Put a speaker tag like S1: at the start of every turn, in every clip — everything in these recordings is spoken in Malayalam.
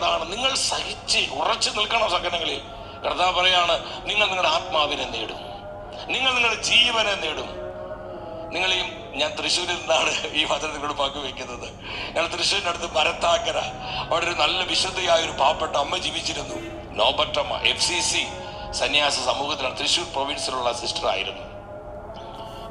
S1: എന്താണ്? നിങ്ങൾ സഹിച്ച് ഉറച്ചു നിൽക്കണം സഹനങ്ങളിൽ. കർത്താവ് പറയാണ്, നിങ്ങൾ നിങ്ങളുടെ ആത്മാവിനെ നേടും, നിങ്ങൾ നിങ്ങളുടെ ജീവനെ നേടും. നിങ്ങളെയും ഞാൻ തൃശ്ശൂരിൽ നിന്നാണ് ഈ വചനത്തിലൂടെ പങ്കുവെക്കുന്നത്. ഞാൻ തൃശ്ശൂരിനടുത്ത് പരത്താക്കര, അവിടെ ഒരു നല്ല വിശുദ്ധയായ ഒരു പാവപ്പെട്ട അമ്മ ജീവിച്ചിരുന്നു. നോബർട്ടമ്മ FCC സന്യാസ സമൂഹത്തിലാണ്. തൃശ്ശൂർ പ്രൊവിൻസിലുള്ള സിസ്റ്റർ ആയിരുന്നു.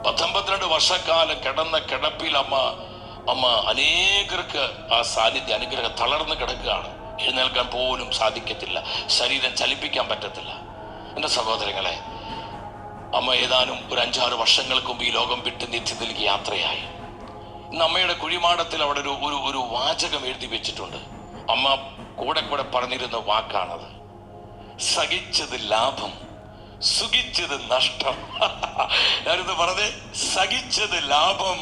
S1: 19 വർഷക്കാലം കിടന്ന കിടപ്പിൽ അമ്മ അനേകർക്ക് ആ സാന്നിധ്യ അനുഗ്രഹം തളർന്ന് കിടക്കുകയാണ്. എഴുന്നേൽക്കാൻ പോലും സാധിക്കത്തില്ല, ശരീരം ചലിപ്പിക്കാൻ പറ്റത്തില്ല. എൻ്റെ സഹോദരങ്ങളെ, അമ്മ ഏതാനും ഒരു 5-6 വർഷങ്ങൾക്ക് മുമ്പ് ഈ ലോകം വിട്ട് നിത്യത്തിലേക്ക് യാത്രയായി. ഇന്ന് അമ്മയുടെ കുഴിമാടത്തിൽ അവിടെ ഒരു വാചകം എഴുതി വെച്ചിട്ടുണ്ട്. അമ്മ കൂടെ പറഞ്ഞിരുന്ന വാക്കാണത്: സഹിച്ചത് ലാഭം, സുഖിച്ചത് നഷ്ടം. ഞാനിത് പറഞ്ഞേ, സഹിച്ചത് ലാഭം,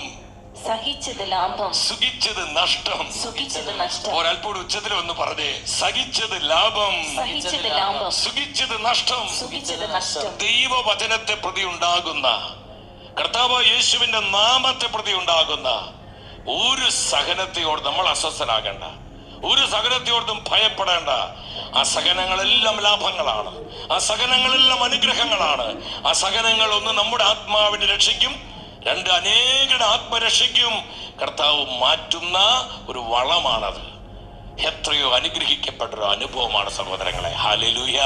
S2: സഹിച്ചത് ലാഭം,
S1: സുഖിച്ചത് നഷ്ടം.
S2: സുഖിച്ചത് നഷ്ടം.
S1: ഒരൽപ്പോഴും ഉച്ചത്തിൽ ഒന്ന് പറഞ്ഞേ, സഹിച്ചത് ലാഭം,
S2: സഹിച്ചത് ലാഭം,
S1: സുഖിച്ചത് നഷ്ടം.
S2: സുഖിച്ചത് നഷ്ടം.
S1: ദൈവവചനത്തെ പ്രതി ഉണ്ടാകുന്ന, കർത്താവ് യേശുവിന്റെ നാമത്തെ പ്രതി ഉണ്ടാകുന്ന ഒരു സഹനത്തെയോട് നമ്മൾ അസ്വസ്ഥനാകേണ്ട, ഒരു സഹനത്തെയോർത്തും ഭയപ്പെടേണ്ട. ആ സഹനങ്ങളെല്ലാം ലാഭങ്ങളാണ്, ആ സഹനങ്ങളെല്ലാം അനുഗ്രഹങ്ങളാണ്. ആ സഹനങ്ങൾ ഒന്ന് നമ്മുടെ ആത്മാവിനെ രക്ഷിക്കും, 2 അനേകരുടെ ആത്മരക്ഷയ്ക്കും കർത്താവ് മാറ്റുന്ന ഒരു വളമാണത്. എത്രയോ അനുഗ്രഹിക്കപ്പെട്ടൊരു അനുഭവമാണ് സഹോദരങ്ങളെ. ഹല്ലേലൂയ.